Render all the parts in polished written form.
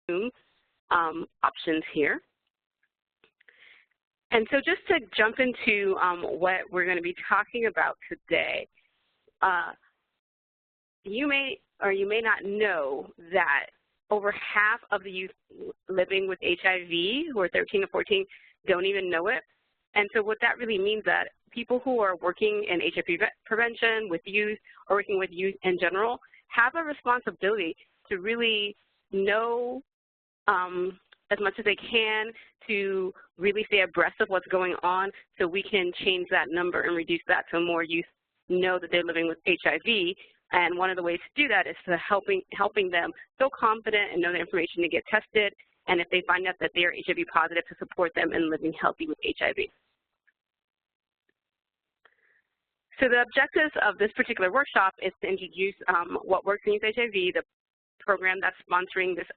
Zoom options here. And so just to jump into what we're going to be talking about today, you may or you may not know that over half of the youth living with HIV who are 13 to 14 don't even know it. And so what that really means that people who are working in HIV prevention with youth or working with youth in general have a responsibility to really know as much as they can to really stay abreast of what's going on so we can change that number and reduce that so more youth know that they're living with HIV. And one of the ways to do that is to helping them feel confident and know the information to get tested, and if they find out that they are HIV positive, to support them in living healthy with HIV. So the objectives of this particular workshop is to introduce what works in youth HIV, the program that's sponsoring this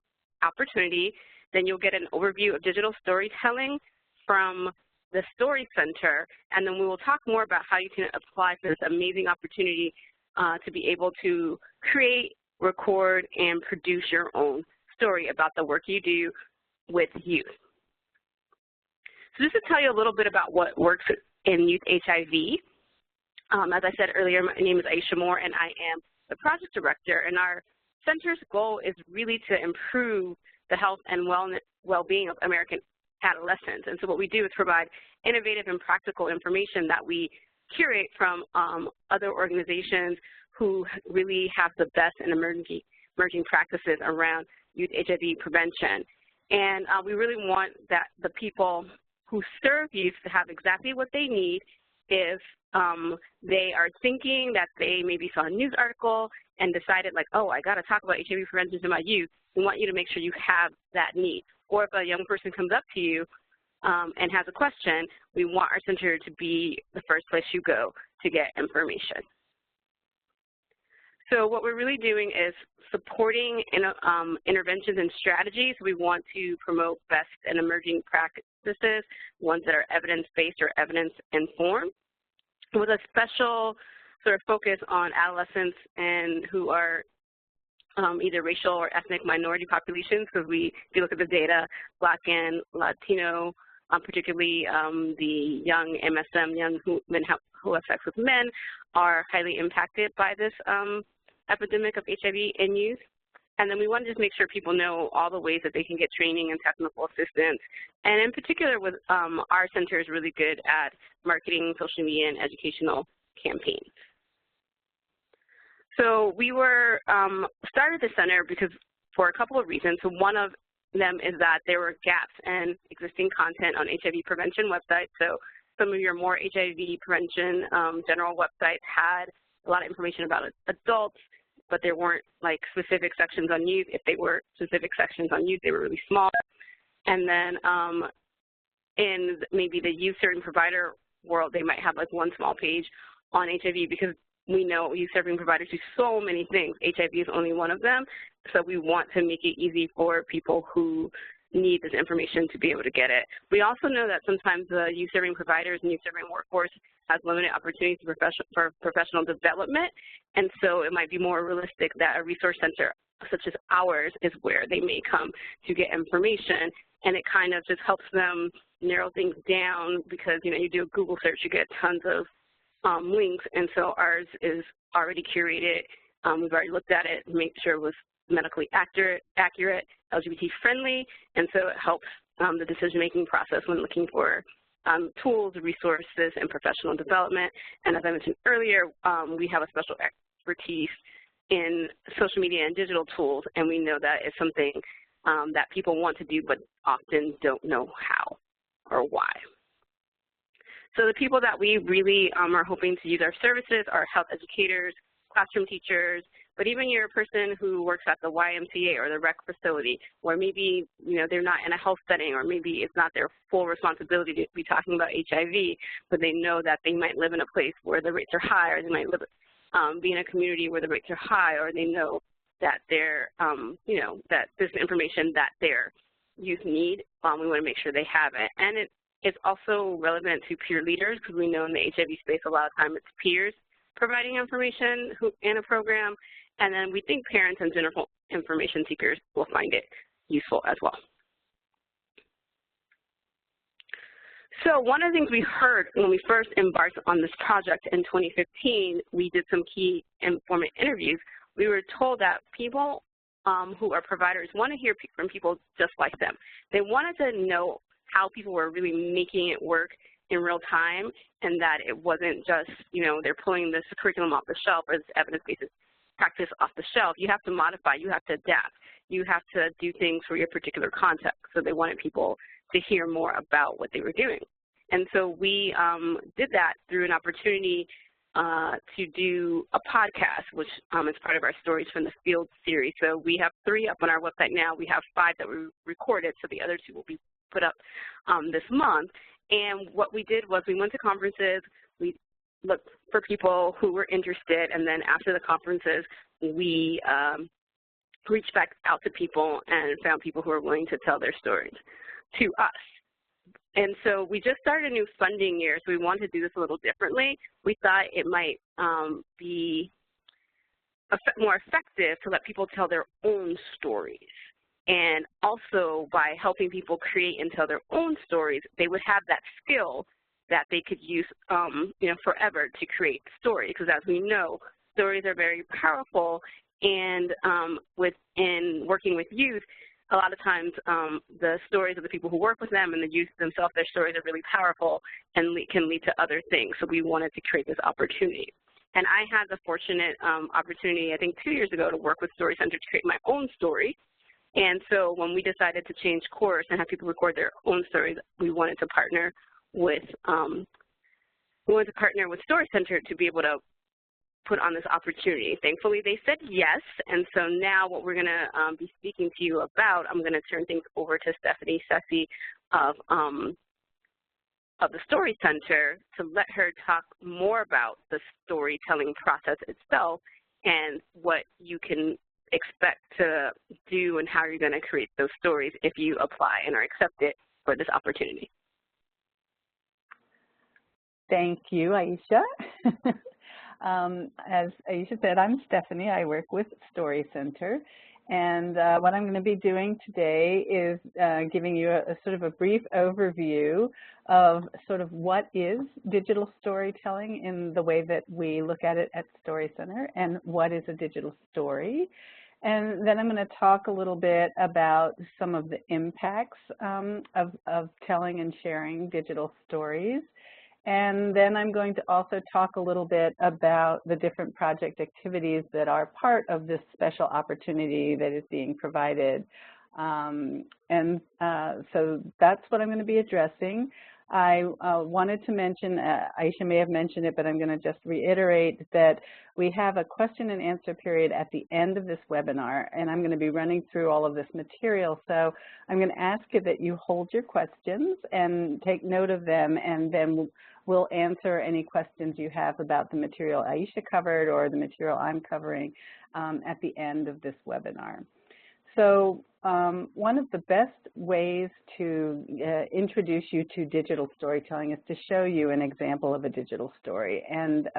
opportunity. Then you'll get an overview of digital storytelling from the Story Center, and then we will talk more about how you can apply for this amazing opportunity to be able to create, record, and produce your own story about the work you do with youth. So just to tell you a little bit about what works in youth HIV, as I said earlier, my name is Aisha Moore, and I am the project director, and our center's goal is really to improve the health and well-being of American adolescents. And so what we do is provide innovative and practical information that we curate from other organizations who really have the best and emerging practices around youth HIV prevention. And we really want that the people who serve youth to have exactly what they need if they are thinking that they maybe saw a news article and decided like, oh, I got to talk about HIV prevention to my youth. We want you to make sure you have that need. Or if a young person comes up to you and has a question, we want our center to be the first place you go to get information. So what we're really doing is supporting interventions and strategies. We want to promote best and emerging practices, ones that are evidence-based or evidence-informed, with a special sort of focus on adolescents and who are either racial or ethnic minority populations, because if you look at the data, Black and Latino, particularly the young MSM, young men who have sex with men, are highly impacted by this epidemic of HIV in youth. And then we want to just make sure people know all the ways that they can get training and technical assistance. And in particular, with our center is really good at marketing, social media, and educational campaigns. So we started the center because for a couple of reasons. So one of them is that there were gaps in existing content on HIV prevention websites. So some of your more HIV prevention general websites had a lot of information about adults, but there weren't like specific sections on youth. If they were specific sections on youth, they were really small. And then in maybe the youth serving provider world, they might have like one small page on HIV because we know youth serving providers do so many things. HIV is only one of them. So we want to make it easy for people who need this information to be able to get it. We also know that sometimes the youth serving providers and youth serving workforce has limited opportunities for professional development, and so it might be more realistic that a resource center such as ours is where they may come to get information, and it kind of just helps them narrow things down because, you know, you do a Google search, you get tons of links, and so ours is already curated. We've already looked at it, make sure it was medically accurate, LGBT friendly, and so it helps the decision-making process when looking for tools, resources, and professional development. And as I mentioned earlier, we have a special expertise in social media and digital tools, and we know that is something that people want to do but often don't know how or why. So the people that we really are hoping to use our services are health educators, classroom teachers, but even your person who works at the YMCA or the rec facility, or maybe, you know, they're not in a health setting, or maybe it's not their full responsibility to be talking about HIV, but they know that they might live in a place where the rates are high, or they might live, be in a community where the rates are high, or they know that they're, you know, that there's information that their youth need. We want to make sure they have it. And it's also relevant to peer leaders, because we know in the HIV space a lot of time it's peers providing information in a program, and then we think parents and general information seekers will find it useful as well. So one of the things we heard when we first embarked on this project in 2015, we did some key informant interviews. We were told that people who are providers want to hear from people just like them. They wanted to know how people were really making it work in real time, and that it wasn't just, you know, they're pulling this curriculum off the shelf or this evidence-based practice off the shelf. You have to modify, you have to adapt, you have to do things for your particular context. So they wanted people to hear more about what they were doing. And so we did that through an opportunity to do a podcast, which is part of our Stories from the Field series. So we have 3 up on our website now. We have 5 that we recorded, so the other 2 will be put up this month. And what we did was we went to conferences, we looked for people who were interested, and then after the conferences, we reached back out to people and found people who were willing to tell their stories to us. And so we just started a new funding year, so we wanted to do this a little differently. We thought it might be more effective to let people tell their own stories. And also by helping people create and tell their own stories, they would have that skill that they could use you know, forever to create stories. Because as we know, stories are very powerful, and in working with youth, a lot of times the stories of the people who work with them and the youth themselves, their stories are really powerful and can lead to other things. So we wanted to create this opportunity. And I had the fortunate opportunity, I think 2 years ago, to work with Story Center to create my own story. And so when we decided to change course and have people record their own stories, we wanted to partner with Story Center to be able to put on this opportunity. Thankfully, they said yes, and so now what we're going to be speaking to you about, I'm going to turn things over to Stephanie Sessi of the Story Center to let her talk more about the storytelling process itself and what you can expect to do and how you're going to create those stories if you apply and are accepted for this opportunity. Thank you, Aisha. As Aisha said, I'm Stephanie. I work with Story Center. And what I'm going to be doing today is giving you a sort of a brief overview of sort of what is digital storytelling in the way that we look at it at Story Center, and what is a digital story. And then I'm going to talk a little bit about some of the impacts of telling and sharing digital stories. And then I'm going to also talk a little bit about the different project activities that are part of this special opportunity that is being provided. So that's what I'm going to be addressing. I wanted to mention, Aisha may have mentioned it, but I'm going to just reiterate that we have a question and answer period at the end of this webinar, and I'm going to be running through all of this material. So I'm going to ask you that you hold your questions and take note of them, and then we'll answer any questions you have about the material Aisha covered or the material I'm covering at the end of this webinar. So one of the best ways to introduce you to digital storytelling is to show you an example of a digital story. And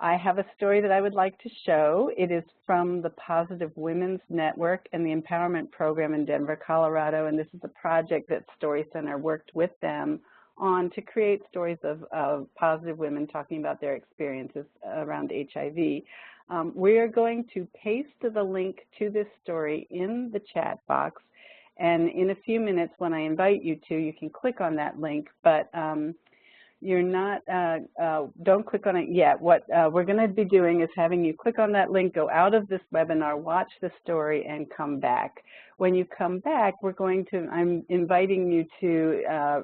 I have a story that I would like to show. It is from the Positive Women's Network and the Empowerment Program in Denver, Colorado. And this is a project that Story Center worked with them on to create stories of positive women talking about their experiences around HIV. We are going to paste the link to this story in the chat box, and in a few minutes when I invite you to, you can click on that link, but you're not, don't click on it yet. What we're going to be doing is having you click on that link, go out of this webinar, watch the story, and come back. When you come back, I'm inviting you to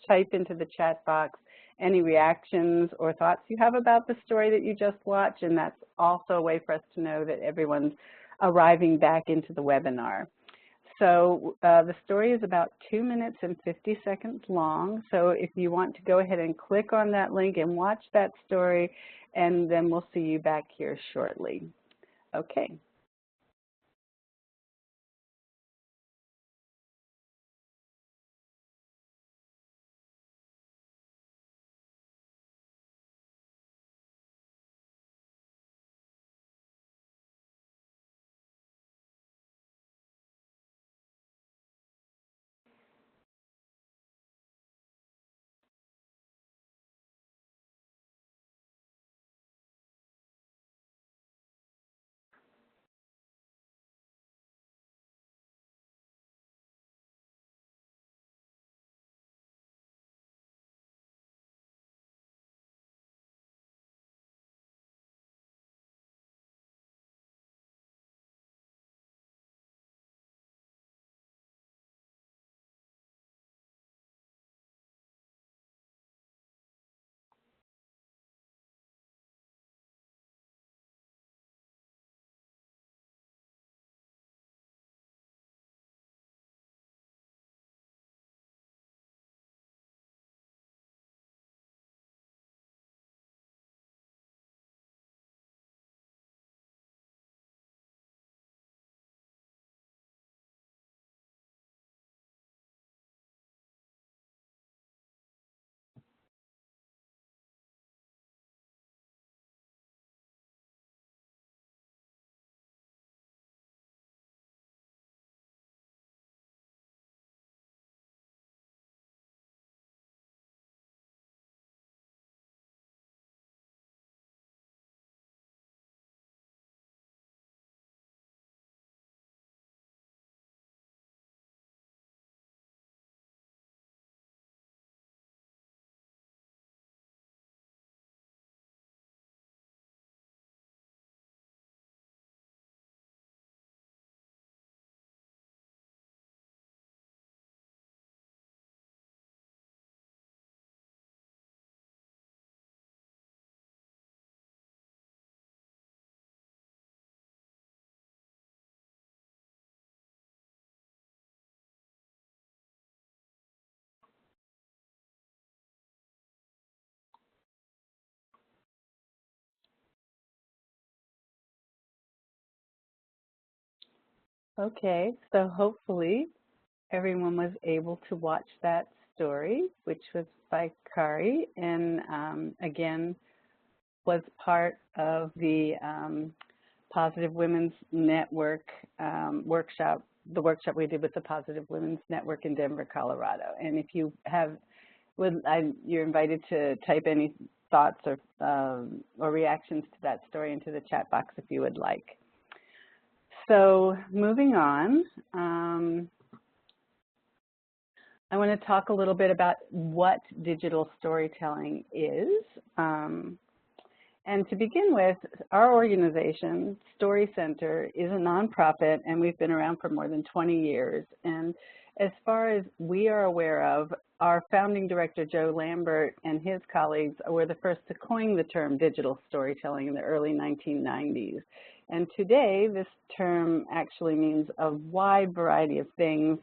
type into the chat box any reactions or thoughts you have about the story that you just watched, and that's also a way for us to know that everyone's arriving back into the webinar. So the story is about 2 minutes and 50 seconds long, so if you want to go ahead and click on that link and watch that story, and then we'll see you back here shortly. Okay. Okay, so hopefully everyone was able to watch that story, which was by Kari, and again, was part of the Positive Women's Network workshop, the workshop we did with the Positive Women's Network in Denver, Colorado. And if you have, you're invited to type any thoughts or reactions to that story into the chat box if you would like. So moving on, I want to talk a little bit about what digital storytelling is. And to begin with, our organization, Story Center, is a nonprofit, and we've been around for more than 20 years. And as far as we are aware of, our founding director, Joe Lambert, and his colleagues were the first to coin the term digital storytelling in the early 1990s. And today, this term actually means a wide variety of things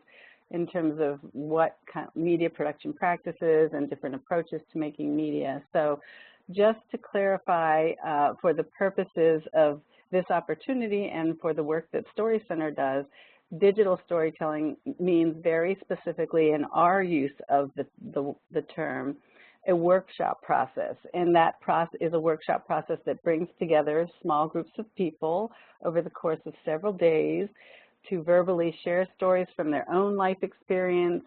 in terms of what kind of media production practices and different approaches to making media. So just to clarify, for the purposes of this opportunity and for the work that Story Center does, digital storytelling means very specifically in our use of the term, a workshop process. And that process is a workshop process that brings together small groups of people over the course of several days to verbally share stories from their own life experience,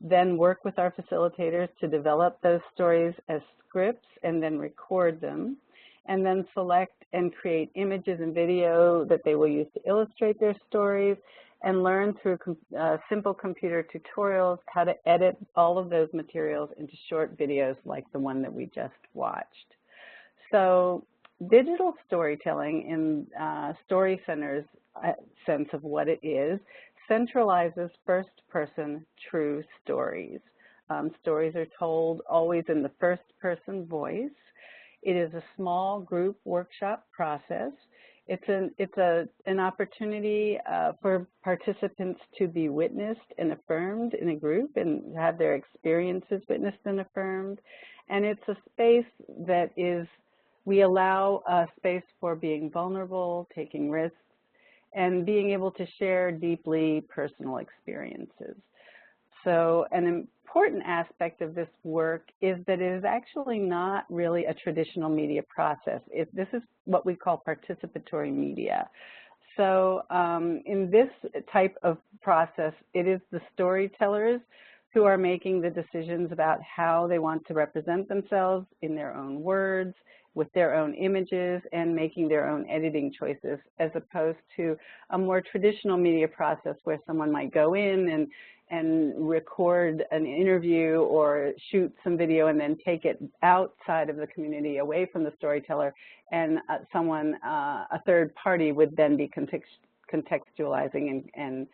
then work with our facilitators to develop those stories as scripts and then record them, and then select and create images and video that they will use to illustrate their stories, and learn through simple computer tutorials how to edit all of those materials into short videos like the one that we just watched. So digital storytelling in Story Center's sense of what it is centralizes first-person true stories. Stories are told always in the first-person voice. It is a small group workshop process. It's an opportunity for participants to be witnessed and affirmed in a group and have their experiences witnessed and affirmed. And it's a space that we allow a space for being vulnerable, taking risks, and being able to share deeply personal experiences. So an important aspect of this work is that it is actually not really a traditional media process. This is what we call participatory media. So in this type of process, it is the storytellers who are making the decisions about how they want to represent themselves in their own words, with their own images, and making their own editing choices, as opposed to a more traditional media process where someone might go in and record an interview or shoot some video and then take it outside of the community, away from the storyteller, and a third party would then be contextualizing and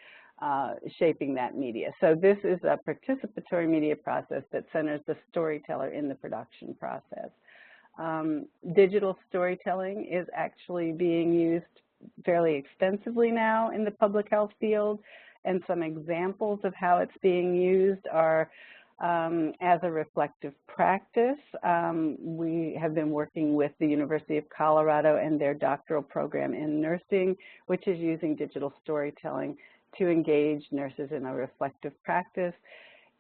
shaping that media. So this is a participatory media process that centers the storyteller in the production process. Digital storytelling is actually being used fairly extensively now in the public health field, and some examples of how it's being used are as a reflective practice. We have been working with the University of Colorado and their doctoral program in nursing, which is using digital storytelling to engage nurses in a reflective practice.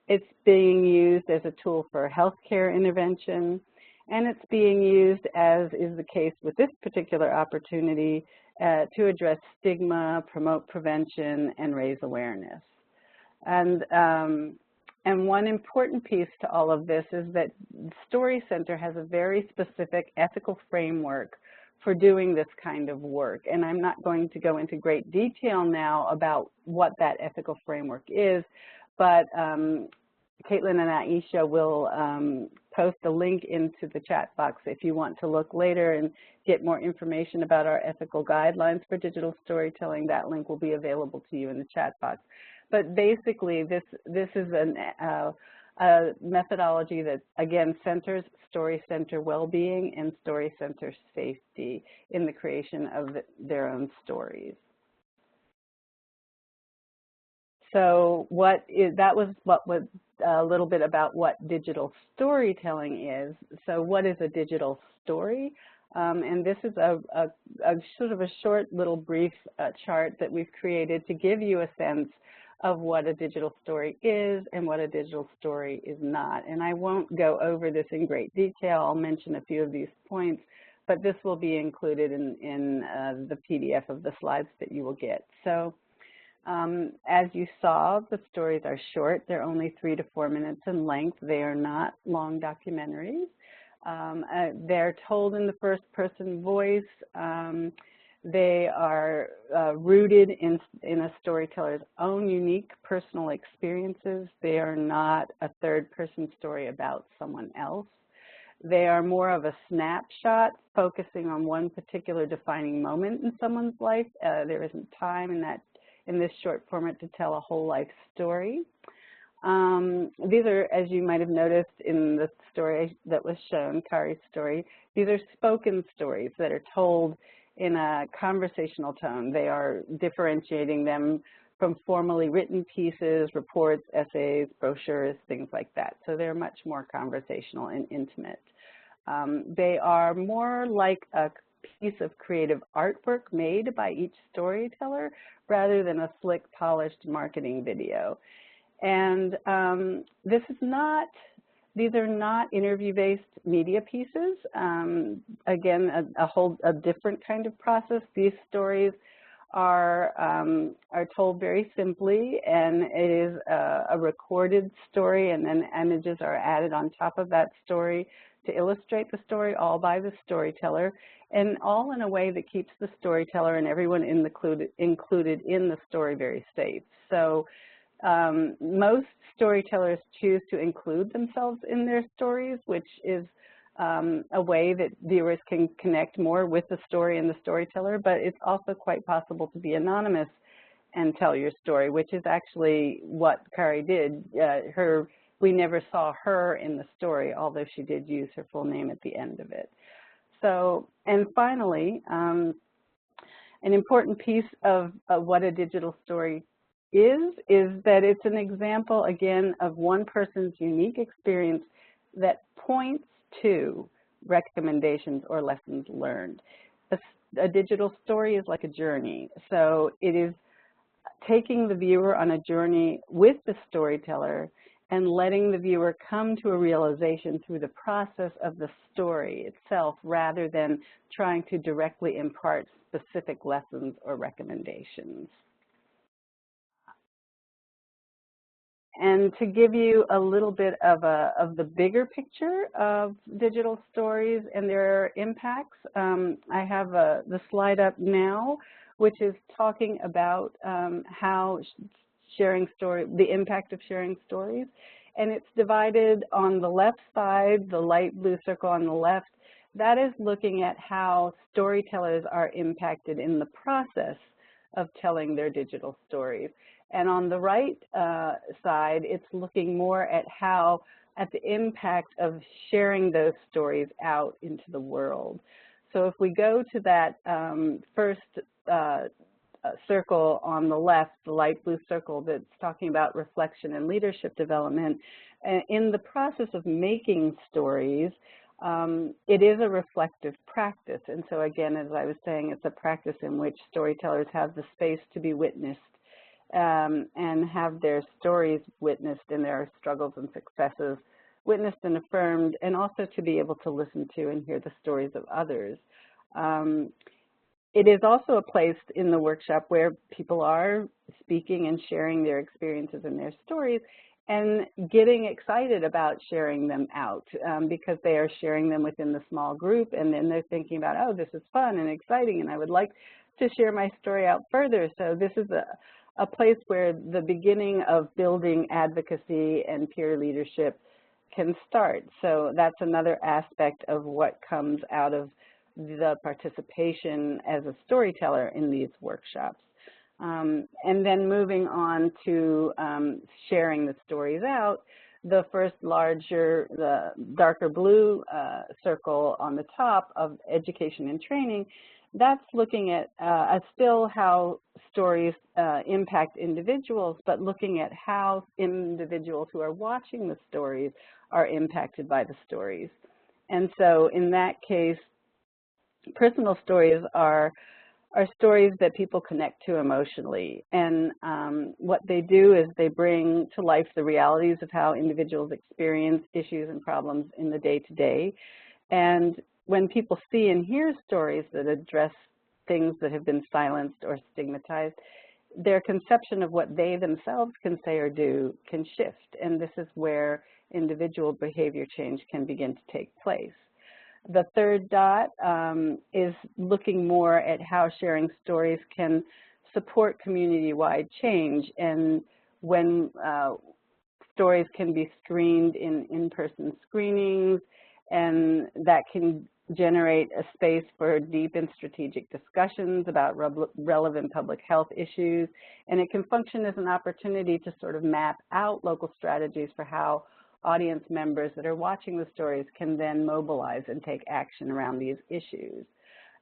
It's being used as a tool for healthcare intervention, and it's being used, as is the case with this particular opportunity, to address stigma, promote prevention, and raise awareness. And one important piece to all of this is that Story Center has a very specific ethical framework for doing this kind of work. And I'm not going to go into great detail now about what that ethical framework is, but Caitlin and Aisha will post a link into the chat box if you want to look later and get more information about our ethical guidelines for digital storytelling. That link will be available to you in the chat box. But basically, this is a methodology that, again, centers Story Center well-being and Story Center safety in the creation of their own stories. So that was a little bit about what digital storytelling is. So what is a digital story? And this is a sort of a short little brief chart that we've created to give you a sense of what a digital story is and what a digital story is not. And I won't go over this in great detail. I'll mention a few of these points, but this will be included in the PDF of the slides that you will get. So as you saw, the stories are short. They're only 3 to 4 minutes in length. They are not long documentaries. They're told in the first-person voice. They are rooted in a storyteller's own unique personal experiences. They are not a third-person story about someone else. They are more of a snapshot, focusing on one particular defining moment in someone's life. There isn't time in this short format to tell a whole life story. These are, as you might have noticed in the story that was shown, Kari's story, these are spoken stories that are told in a conversational tone. They are differentiating them from formally written pieces, reports, essays, brochures, things like that. So they're much more conversational and intimate. They are more like a piece of creative artwork made by each storyteller rather than a slick, polished marketing video. And these are not interview-based media pieces. Again, a different kind of process. These stories are told very simply, and it is a recorded story, and then images are added on top of that story to illustrate the story, all by the storyteller, and all in a way that keeps the storyteller and everyone included in the story very safe. So most storytellers choose to include themselves in their stories, which is a way that viewers can connect more with the story and the storyteller, but it's also quite possible to be anonymous and tell your story, which is actually what Kari did. We never saw her in the story, although she did use her full name at the end of it. So, and finally, an important piece of what a digital story is that it's an example, again, of one person's unique experience that points to recommendations or lessons learned. A digital story is like a journey. So it is taking the viewer on a journey with the storyteller and letting the viewer come to a realization through the process of the story itself rather than trying to directly impart specific lessons or recommendations. And to give you a little bit of the bigger picture of digital stories and their impacts, I have the slide up now, which is talking about how the impact of sharing stories. And it's divided on the left side, the light blue circle on the left. That is looking at how storytellers are impacted in the process of telling their digital stories. And on the right side, it's looking more at the impact of sharing those stories out into the world. So if we go to that first circle on the left, the light blue circle that's talking about reflection and leadership development, in the process of making stories, it is a reflective practice. And so again, as I was saying, it's a practice in which storytellers have the space to be witnessed and have their stories witnessed and their struggles and successes witnessed and affirmed, and also to be able to listen to and hear the stories of others. It is also a place in the workshop where people are speaking and sharing their experiences and their stories and getting excited about sharing them out because they are sharing them within the small group, and then they're thinking about, oh, this is fun and exciting and I would like to share my story out further. So this is a place where the beginning of building advocacy and peer leadership can start. So that's another aspect of what comes out of the participation as a storyteller in these workshops. And then moving on to sharing the stories out, the first the darker blue circle on the top of education and training, that's looking at still how stories impact individuals, but looking at how individuals who are watching the stories are impacted by the stories. And so in that case, Personal stories are stories that people connect to emotionally. And what they do is they bring to life the realities of how individuals experience issues and problems in the day-to-day. And when people see and hear stories that address things that have been silenced or stigmatized, their conception of what they themselves can say or do can shift. And this is where individual behavior change can begin to take place. The third dot is looking more at how sharing stories can support community-wide change, and when stories can be screened in in-person screenings, and that can generate a space for deep and strategic discussions about relevant public health issues, and it can function as an opportunity to sort of map out local strategies for how audience members that are watching the stories can then mobilize and take action around these issues.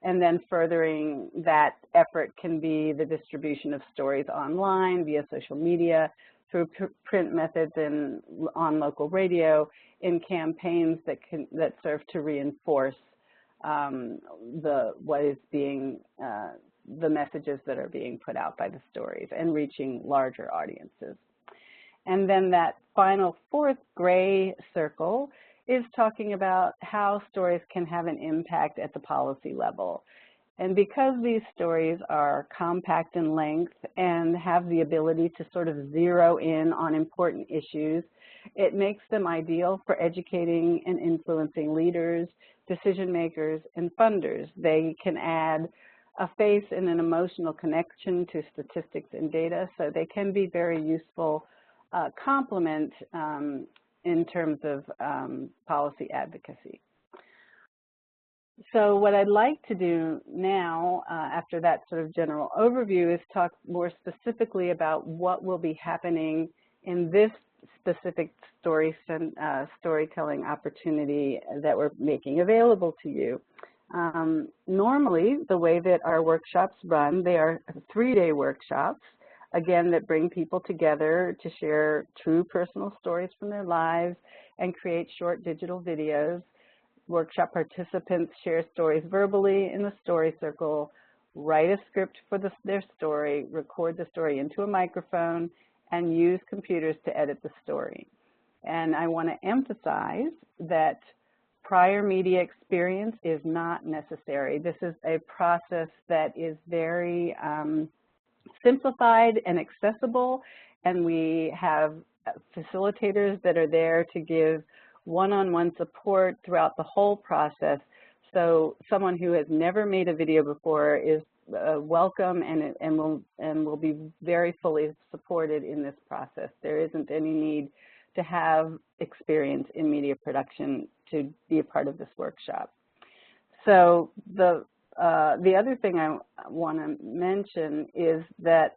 And then furthering that effort can be the distribution of stories online, via social media, through print methods, and on local radio, in campaigns that serve to reinforce the messages that are being put out by the stories and reaching larger audiences. And then that final fourth gray circle is talking about how stories can have an impact at the policy level. And because these stories are compact in length and have the ability to sort of zero in on important issues, it makes them ideal for educating and influencing leaders, decision makers, and funders. They can add a face and an emotional connection to statistics and data, so they can be very useful complement in terms of policy advocacy. So what I'd like to do now, after that sort of general overview, is talk more specifically about what will be happening in this specific storytelling opportunity that we're making available to you. Normally, the way that our workshops run, they are 3-day workshops, again, that bring people together to share true personal stories from their lives and create short digital videos. Workshop participants share stories verbally in the story circle, write a script for their story, record the story into a microphone, and use computers to edit the story. And I want to emphasize that prior media experience is not necessary. This is a process that is very simplified and accessible, and we have facilitators that are there to give one-on-one support throughout the whole process. So someone who has never made a video before is welcome and will be very fully supported in this process. There isn't any need to have experience in media production to be a part of this workshop. So the other thing I want to mention is that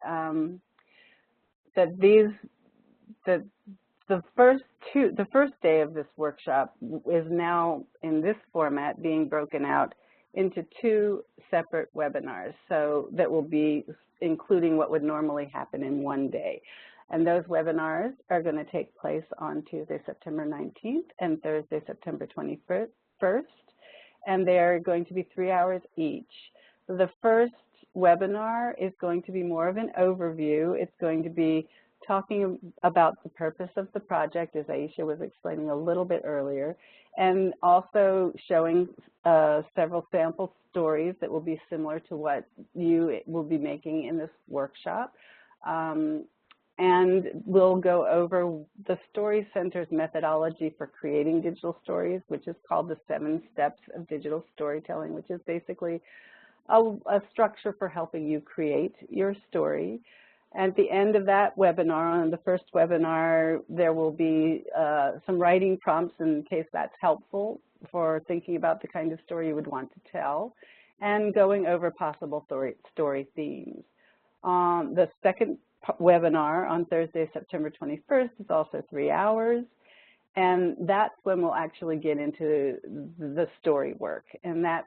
the first day of this workshop is now in this format being broken out into 2 separate webinars, so that will be including what would normally happen in one day. And those webinars are going to take place on Tuesday, September 19th and Thursday, September 21st, and they are going to be 3 hours each. The first webinar is going to be more of an overview. It's going to be talking about the purpose of the project, as Aisha was explaining a little bit earlier, and also showing several sample stories that will be similar to what you will be making in this workshop. And we'll go over the Story Center's methodology for creating digital stories, which is called the 7 Steps of Digital Storytelling, which is basically a structure for helping you create your story. At the end of that webinar, on the first webinar, there will be some writing prompts in case that's helpful for thinking about the kind of story you would want to tell, and going over possible story themes. The second webinar on Thursday, September 21st is also 3 hours, and that's when we'll actually get into the story work. And that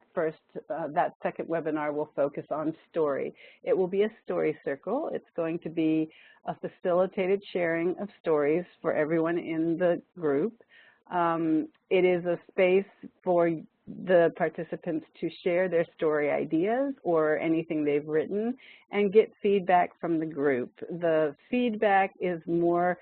second webinar will focus on story. It will be a story circle. It's going to be a facilitated sharing of stories for everyone in the group. It is a space for the participants to share their story ideas or anything they've written and get feedback from the group. The feedback is more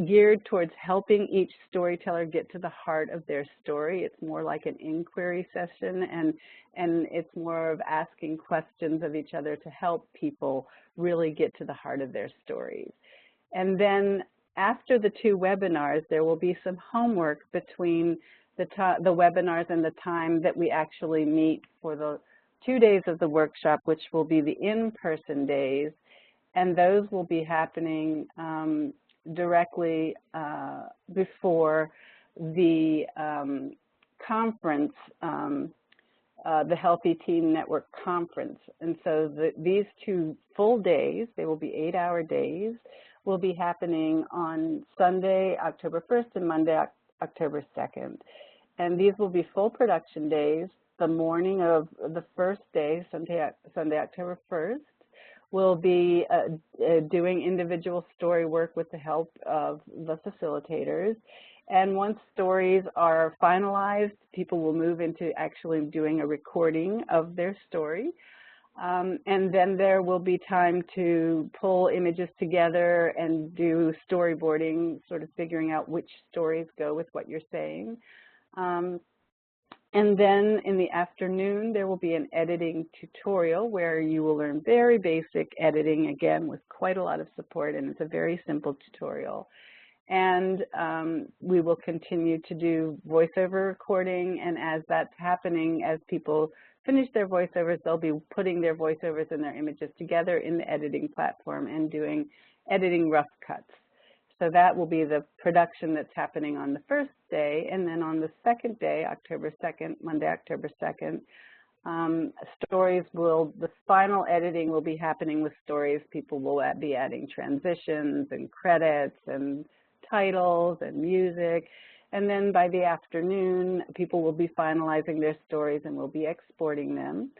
geared towards helping each storyteller get to the heart of their story. It's more like an inquiry session, and it's more of asking questions of each other to help people really get to the heart of their stories. And then after the 2 webinars, there will be some homework between the webinars and the time that we actually meet for the 2 days of the workshop, which will be the in-person days, and those will be happening directly before the conference, the Healthy Teen Network Conference. And so these 2 full days, they will be 8-hour days, will be happening on Sunday, October 1st and Monday, October 2nd. And these will be full production days. The morning of the first day, Sunday, October 1st, we'll be doing individual story work with the help of the facilitators. And once stories are finalized, people will move into actually doing a recording of their story. And then there will be time to pull images together and do storyboarding, sort of figuring out which stories go with what you're saying. And then in the afternoon, there will be an editing tutorial where you will learn very basic editing, again, with quite a lot of support, and it's a very simple tutorial. And we will continue to do voiceover recording, and as that's happening, as people finish their voiceovers, they'll be putting their voiceovers and their images together in the editing platform and doing editing rough cuts. So that will be the production that's happening on the first day, and then on the second day, October 2nd, Monday, October 2nd, the final editing will be happening with stories. People will be adding transitions and credits and titles and music. And then by the afternoon, people will be finalizing their stories and will be exporting them.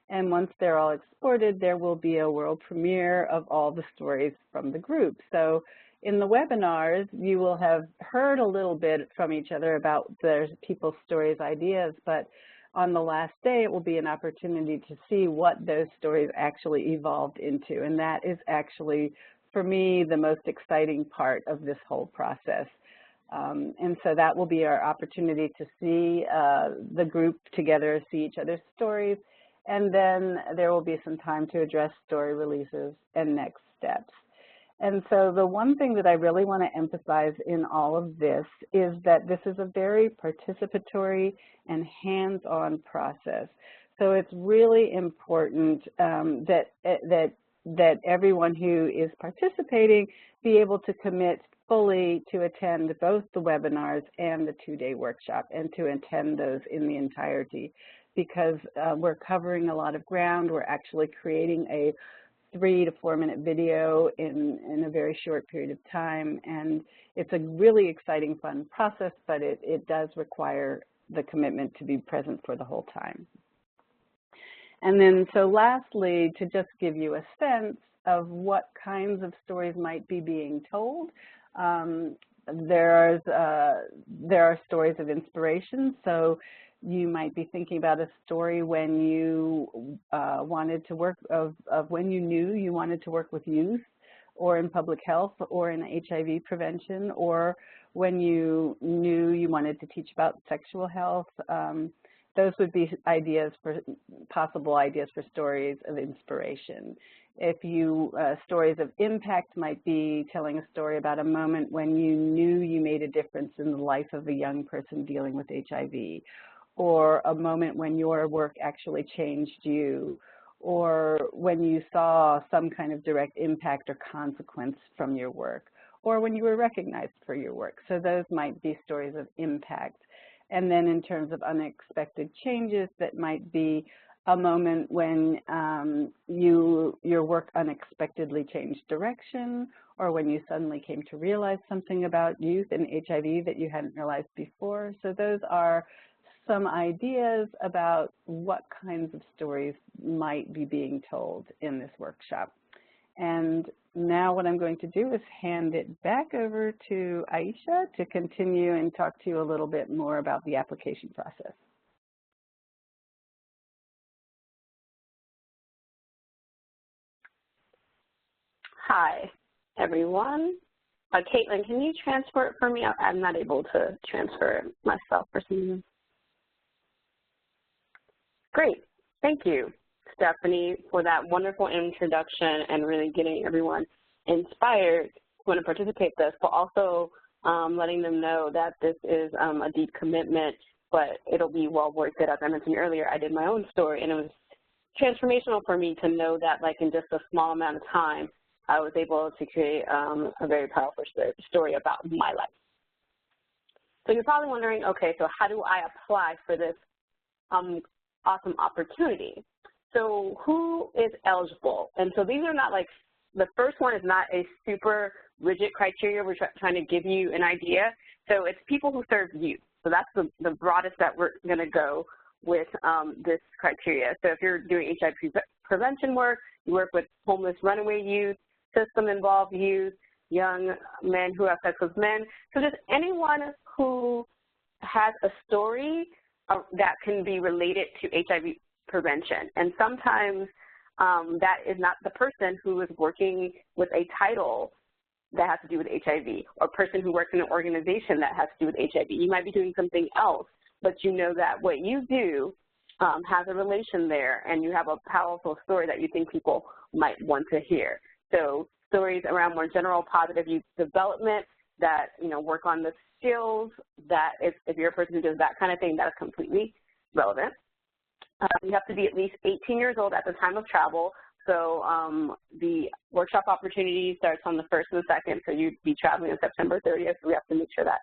And once they're all exported, there will be a world premiere of all the stories from the group. So in the webinars, you will have heard a little bit from each other about their people's stories, ideas, but on the last day, it will be an opportunity to see what those stories actually evolved into. And that is actually, for me, the most exciting part of this whole process. And so that will be our opportunity to see the group together, see each other's stories, and then there will be some time to address story releases and next steps. And so the one thing that I really want to emphasize in all of this is that this is a very participatory and hands-on process. So it's really important that everyone who is participating be able to commit fully to attend both the webinars and the 2-day workshop, and to attend those in the entirety, because we're covering a lot of ground. We're actually creating a 3 to 4 minute video in a very short period of time, and it's a really exciting, fun process, but it does require the commitment to be present for the whole time. And then, so lastly, to just give you a sense of what kinds of stories might be being told, there are stories of inspiration. So you might be thinking about a story when you wanted to work, of when you knew you wanted to work with youth, or in public health, or in HIV prevention, or when you knew you wanted to teach about sexual health. Those would be possible ideas for stories of inspiration. If you, stories of impact might be telling a story about a moment when you knew you made a difference in the life of a young person dealing with HIV, or a moment when your work actually changed you, or when you saw some kind of direct impact or consequence from your work, or when you were recognized for your work. So those might be stories of impact. And then in terms of unexpected changes, that might be a moment when your work unexpectedly changed direction, or when you suddenly came to realize something about youth and HIV that you hadn't realized before. So those are some ideas about what kinds of stories might be being told in this workshop. And now what I'm going to do is hand it back over to Aisha to continue and talk to you a little bit more about the application process. Hi, everyone. Caitlin, can you transfer it for me? I'm not able to transfer it myself for some reason. Great. Thank you, Stephanie, for that wonderful introduction and really getting everyone inspired to want to participate in this, but also letting them know that this is a deep commitment, but it'll be well worth it. As I mentioned earlier, I did my own story, and it was transformational for me to know that, like, in just a small amount of time, I was able to create a very powerful story about my life. So you're probably wondering, okay, so how do I apply for this awesome opportunity? So who is eligible? And so these are not like, the first one is not a super rigid criteria. We're trying to give you an idea. So it's people who serve youth. So that's the broadest that we're going to go with this criteria. So if you're doing HIV prevention work, you work with homeless runaway youth, system-involved youth, young men who have sex with men. So just anyone who has a story that can be related to HIV prevention. And sometimes that is not the person who is working with a title that has to do with HIV, or a person who works in an organization that has to do with HIV. You might be doing something else, but you know that what you do has a relation there, and you have a powerful story that you think people might want to hear. So stories around more general positive youth development that, you know, work on the skills that if you're a person who does that kind of thing, that is completely relevant. You have to be at least 18 years old at the time of travel. So the workshop opportunity starts on the 1st and the 2nd, so you'd be traveling on September 30th. So we have to make sure that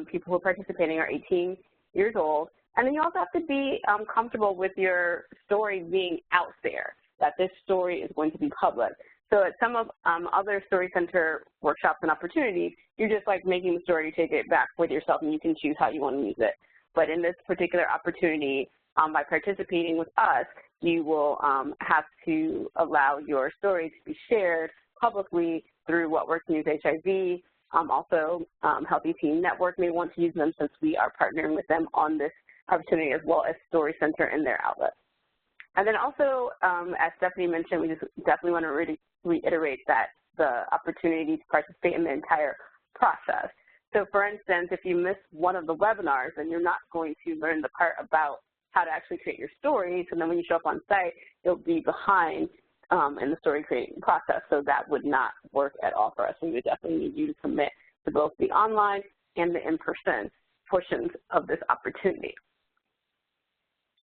people who are participating are 18 years old. And then you also have to be comfortable with your story being out there, that this story is going to be public. So at some of other Story Center workshops and opportunities, you're just like making the story, you take it back with yourself, and you can choose how you want to use it. But in this particular opportunity, by participating with us, you will have to allow your story to be shared publicly through What Works News HIV. Also, Healthy Teen Network may want to use them since we are partnering with them on this opportunity, as well as Story Center and their outlets. And then also, as Stephanie mentioned, we just definitely want to reiterate that the opportunity to participate in the entire process. So for instance, if you miss one of the webinars, then you're not going to learn the part about how to actually create your story. So then when you show up on site, you'll be behind in the story creating process. So that would not work at all for us. We would definitely need you to commit to both the online and the in-person portions of this opportunity.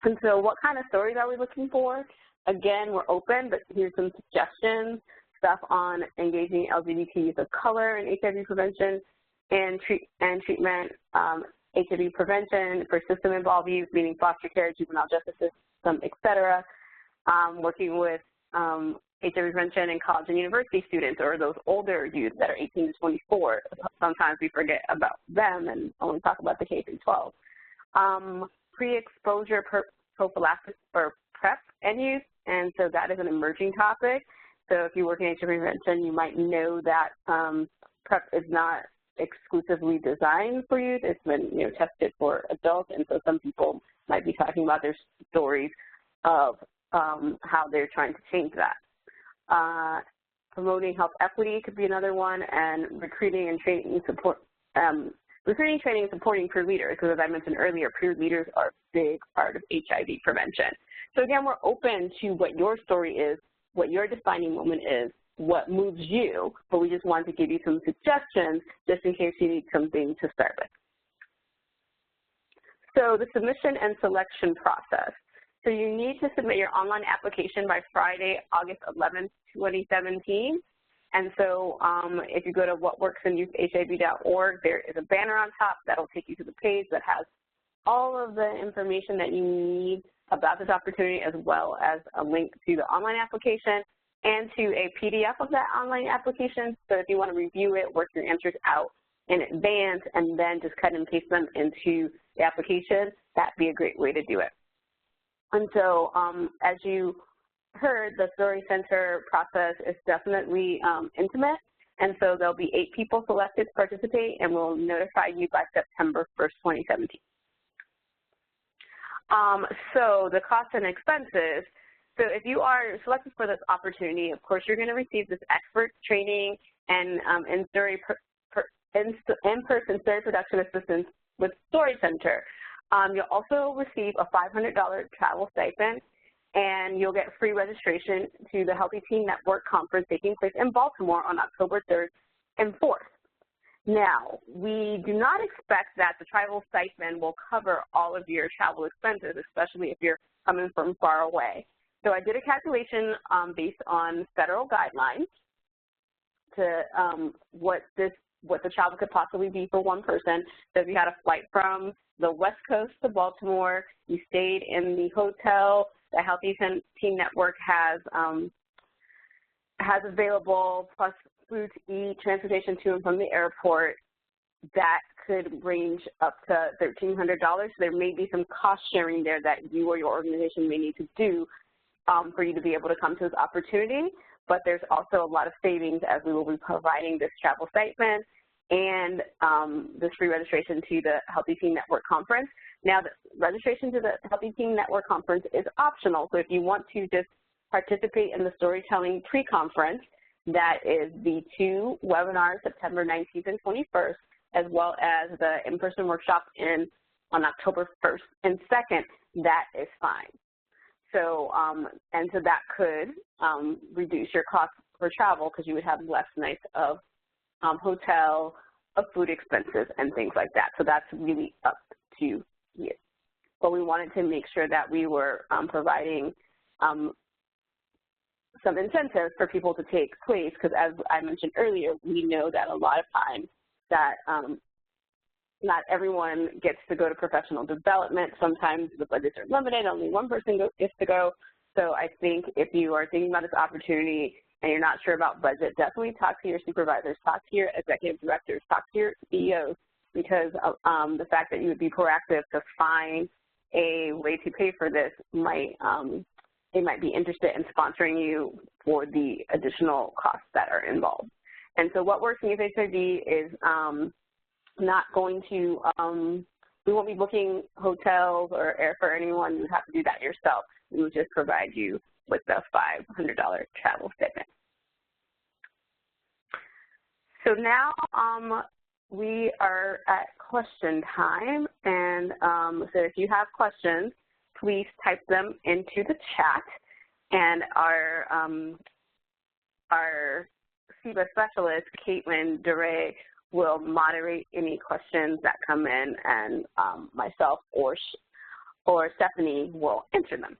And so what kind of stories are we looking for? Again, we're open, but here's some suggestions, stuff on engaging LGBT youth of color in HIV prevention and treatment, HIV prevention for system-involved youth, meaning foster care, juvenile justice system, et cetera, working with HIV prevention in college and university students, or those older youth that are 18 to 24. Sometimes we forget about them and only talk about the K through 12. Pre-exposure prophylaxis or PrEP and use, and so that is an emerging topic. So if you work in HIV prevention, you might know that PrEP is not exclusively designed for youth. It's been, you know, tested for adults, and so some people might be talking about their stories of how they're trying to change that. Promoting health equity could be another one, and recruiting and training support. Recruiting, training, and supporting peer leaders, because as I mentioned earlier, peer leaders are a big part of HIV prevention. So again, we're open to what your story is, what your defining moment is, what moves you, but we just wanted to give you some suggestions just in case you need something to start with. So the submission and selection process. So you need to submit your online application by Friday, August 11th, 2017. And so if you go to whatworksinYouthHIV.org, there is a banner on top that will take you to the page that has all of the information that you need about this opportunity, as well as a link to the online application and to a PDF of that online application. So if you want to review it, work your answers out in advance, and then just cut and paste them into the application, that'd be a great way to do it. And so as you heard, the Story Center process is definitely intimate, and so there'll be 8 people selected to participate, and we'll notify you by September 1st, 2017. So the costs and expenses. So if you are selected for this opportunity, of course, you're going to receive this expert training and in-person story production assistance with Story Center. You'll also receive a $500 travel stipend, and you'll get free registration to the Healthy Teen Network Conference taking place in Baltimore on October 3rd and 4th. Now, we do not expect that the travel stipend will cover all of your travel expenses, especially if you're coming from far away. So I did a calculation based on federal guidelines to what the travel could possibly be for one person. So if you had a flight from the West Coast to Baltimore, you stayed in the hotel the Healthy Teen Network has available, plus food to eat, transportation to and from the airport, that could range up to $1,300. So there may be some cost sharing there that you or your organization may need to do for you to be able to come to this opportunity. But there's also a lot of savings as we will be providing this travel stipend and this free registration to the Healthy Teen Network Conference. Now, the registration to the Healthy Teen Network Conference is optional, so if you want to just participate in the storytelling pre-conference, that is the 2 webinars, September 19th and 21st, as well as the in-person workshop on October 1st and 2nd, that is fine. So, and so that could reduce your cost for travel because you would have less nights of hotel, of food expenses, and things like that. So that's really up to you. But we wanted to make sure that we were providing some incentives for people to take place because, as I mentioned earlier, we know that a lot of times that not everyone gets to go to professional development. Sometimes the budgets are limited, only one person gets to go. So I think if you are thinking about this opportunity and you're not sure about budget, definitely talk to your supervisors, talk to your executive directors, talk to your CEOs, because the fact that you would be proactive to find a way to pay for this might, they might be interested in sponsoring you for the additional costs that are involved. And so what Working with HIV is not going to, we won't be booking hotels or air for anyone. You would have to do that yourself. We will just provide you with the $500 travel stipend. So now we are at question time, and so if you have questions, please type them into the chat, and our SIBA specialist, Caitlin DeRay, will moderate any questions that come in, and myself or Stephanie will answer them.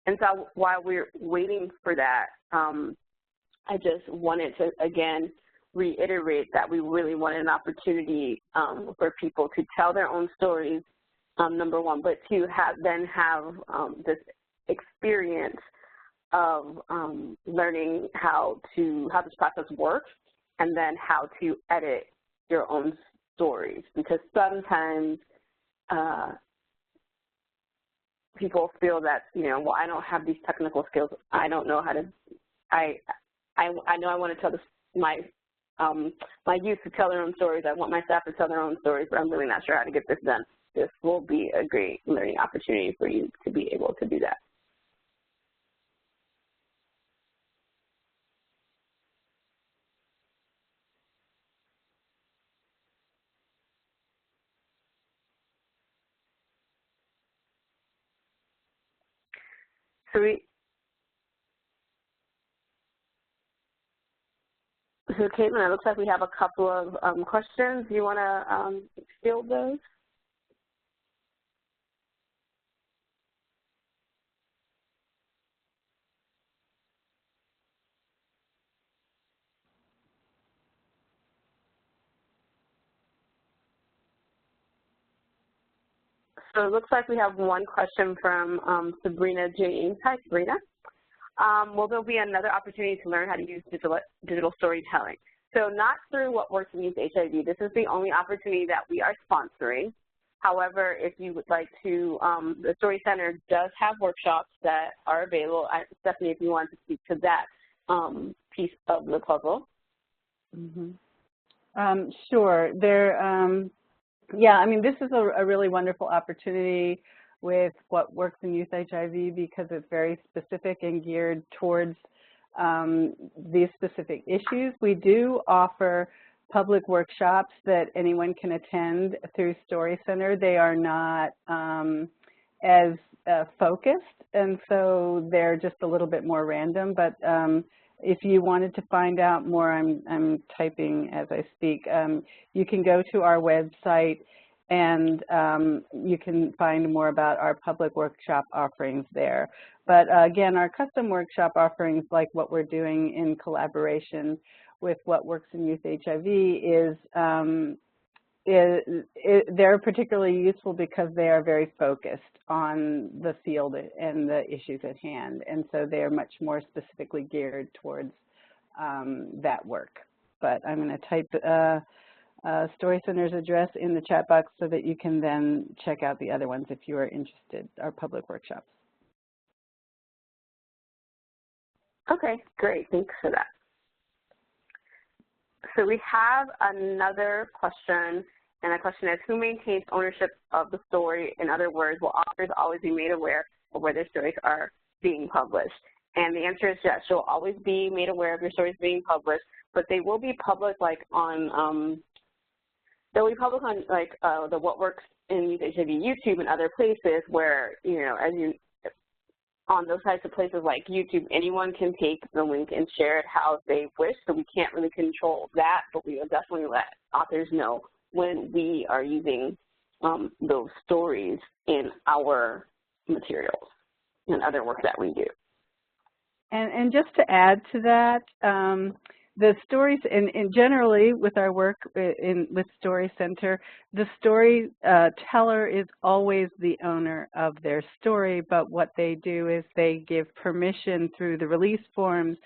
And so while we're waiting for that, I just wanted to, again, reiterate that we really wanted an opportunity for people to tell their own stories, number one, but to have this experience of learning how this process works and then how to edit your own stories, because sometimes people feel that, well, I don't have these technical skills. I don't know how to, I know I want to tell my youth to tell their own stories. I want my staff to tell their own stories, but I'm really not sure how to get this done. This will be a great learning opportunity for you to be able to do that. So Caitlin, it looks like we have a couple of questions. Do you want to field those? So it looks like we have one question from Sabrina James. Hi, Sabrina. Will there be another opportunity to learn how to use digital storytelling? So not through What Works Means HIV. This is the only opportunity that we are sponsoring. However, if you would like to, the Story Center does have workshops that are available. Stephanie, if you want to speak to that piece of the puzzle. Mm-hmm. Sure. Yeah, I mean, this is a really wonderful opportunity with what works in youth HIV because it's very specific and geared towards these specific issues. We do offer public workshops that anyone can attend through Story Center. They are not as focused, and so they're just a little bit more random. But if you wanted to find out more, I'm typing as I speak, you can go to our website and you can find more about our public workshop offerings there. But again, our custom workshop offerings, like what we're doing in collaboration with What Works in Youth HIV, they're particularly useful because they are very focused on the field and the issues at hand, and so they are much more specifically geared towards that work. But I'm going to type Story Center's address in the chat box so that you can then check out the other ones if you are interested, our public workshops. Okay, great. Thanks for that. So we have another question, and the question is, who maintains ownership of the story? In other words, will authors always be made aware of where their stories are being published? And the answer is yes, you'll always be made aware of your stories being published, but they will be public like on, they'll be public on like the What Works in Youth HIV YouTube and other places where, you know, on those types of places like YouTube, anyone can take the link and share it how they wish, so we can't really control that, but we will definitely let authors know when we are using those stories in our materials and other work that we do. And just to add to that, the stories, and generally with our work with Story Center, the storyteller is always the owner of their story, but what they do is they give permission through the release forms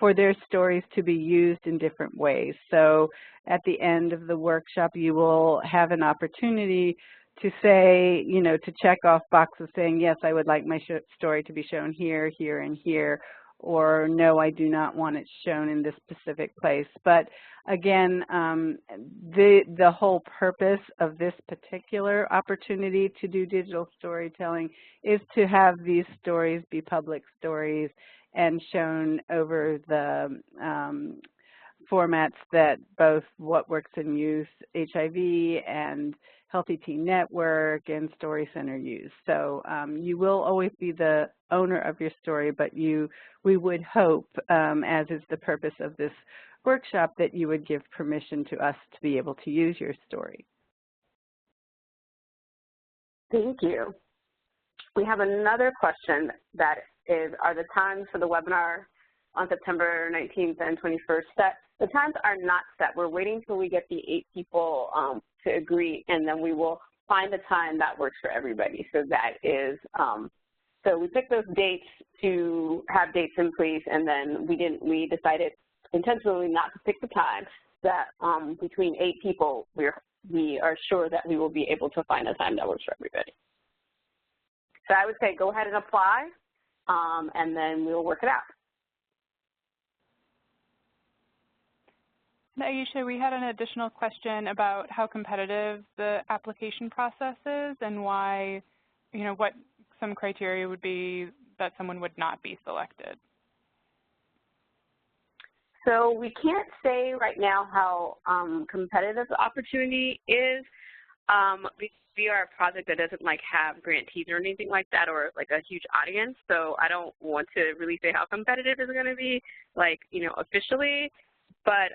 for their stories to be used in different ways. So at the end of the workshop, you will have an opportunity to say, you know, to check off boxes saying, yes, I would like my story to be shown here, here, and here, or no, I do not want it shown in this specific place. But again, the whole purpose of this particular opportunity to do digital storytelling is to have these stories be public stories and shown over the formats that both What Works in Youth HIV and Healthy Teen Network and Story Center use. So you will always be the owner of your story, but we would hope, as is the purpose of this workshop, that you would give permission to us to be able to use your story. Thank you. We have another question that is, are the times for the webinar on September 19th and 21st set? The times are not set. We're waiting till we get the 8 people to agree, and then we will find a time that works for everybody. So that is, so we picked those dates to have dates in place, and then we decided intentionally not to pick the time that between 8 people, we are sure that we will be able to find a time that works for everybody. So I would say go ahead and apply, and then we'll work it out. Aisha, we had an additional question about how competitive the application process is and why, you know, what some criteria would be that someone would not be selected. So we can't say right now how competitive the opportunity is. We are a project that doesn't like have grantees or anything like that, or like a huge audience. So I don't want to really say how competitive it's going to be, like, you know, officially. But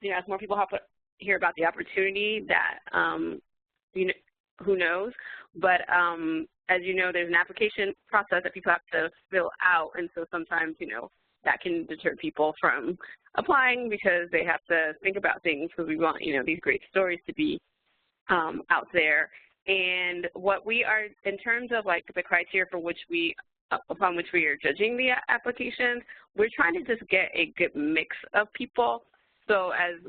you know, as more people hear about the opportunity, that you know, who knows. But as you know, there's an application process that people have to fill out, and so sometimes, you know, that can deter people from applying because they have to think about things, because we want, you know, these great stories to be out there. And what we are, in terms of like the criteria for which upon which we are judging the applications, we're trying to just get a good mix of people. So as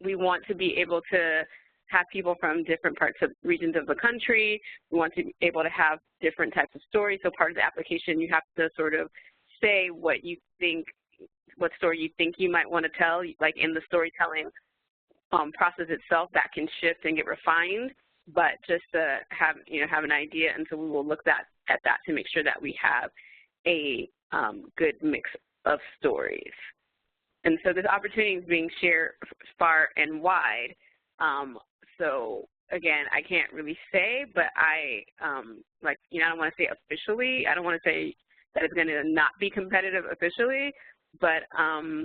we want to be able to have people from different regions of the country, we want to be able to have different types of stories. So part of the application, you have to sort of say what you think, what story you think you might want to tell, like in the storytelling process itself, that can shift and get refined. but just to have, have an idea, and so we will look at that to make sure that we have a good mix of stories. And so this opportunity is being shared far and wide. So again, I can't really say, but I don't want to say officially. I don't want to say that it's going to not be competitive officially, but I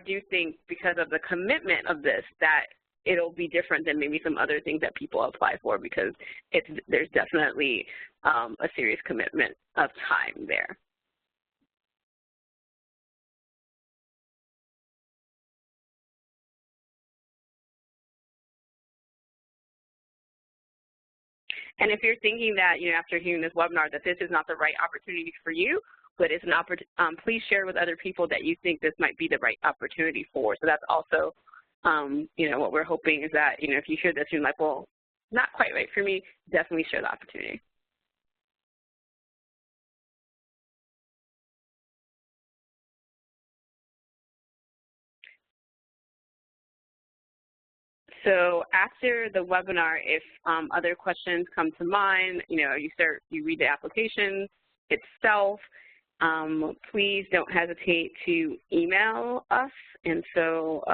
do think because of the commitment of this that it'll be different than maybe some other things that people apply for, because there's definitely a serious commitment of time there. And if you're thinking that, after hearing this webinar, that this is not the right opportunity for you, but it's an please share with other people that you think this might be the right opportunity for. So that's also, what we're hoping is that, if you hear this, you're like, well, not quite right for me, definitely share the opportunity. So after the webinar, if other questions come to mind, you read the application itself, please don't hesitate to email us. And so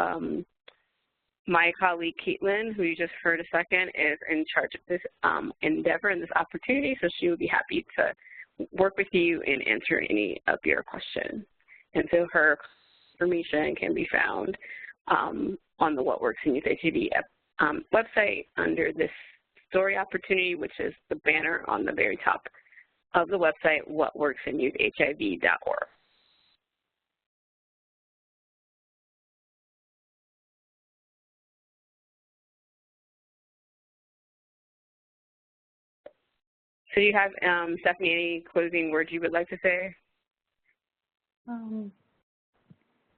my colleague Caitlin, who you just heard a second, is in charge of this endeavor and this opportunity, so she would be happy to work with you and answer any of your questions. And so her information can be found on the What Works in Youth HIV website under this story opportunity, which is the banner on the very top of the website, whatworksinyouthhiv.org. So do you have, Stephanie, any closing words you would like to say?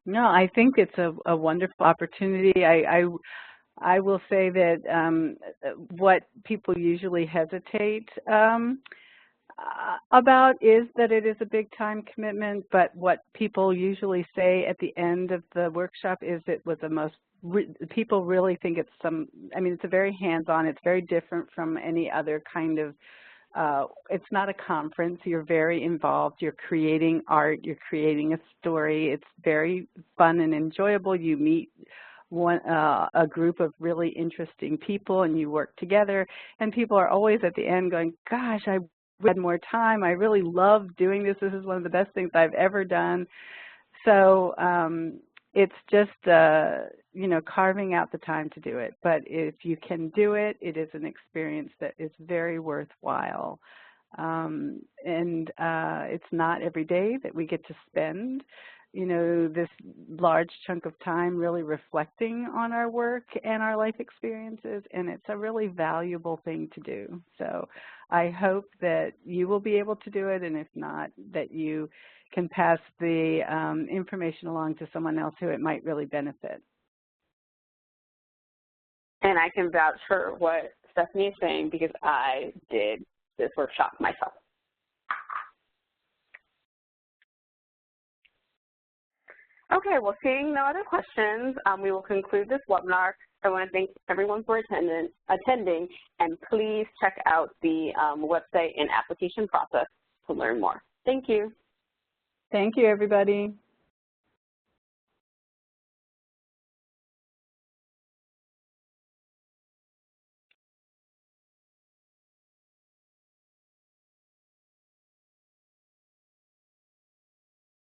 No, I think it's a wonderful opportunity. I will say that what people usually hesitate about is that it is a big time commitment, but what people usually say at the end of the workshop is it was the most, people really think it's it's a very hands-on, it's very different from any other kind of, it's not a conference, you're very involved, you're creating art, you're creating a story, it's very fun and enjoyable, you meet a group of really interesting people and you work together, and people are always at the end going, gosh, I had more time, I really love doing this, this is one of the best things I've ever done. So it's just carving out the time to do it, but if you can do it, it is an experience that is very worthwhile. And it's not every day that we get to spend this large chunk of time really reflecting on our work and our life experiences, and it's a really valuable thing to do. So I hope that you will be able to do it, and if not, that you can pass the information along to someone else who it might really benefit. And I can vouch for what Stephanie is saying because I did this workshop myself. Okay, well, seeing no other questions, we will conclude this webinar. I want to thank everyone for attending, and please check out the website and application process to learn more. Thank you. Thank you, everybody.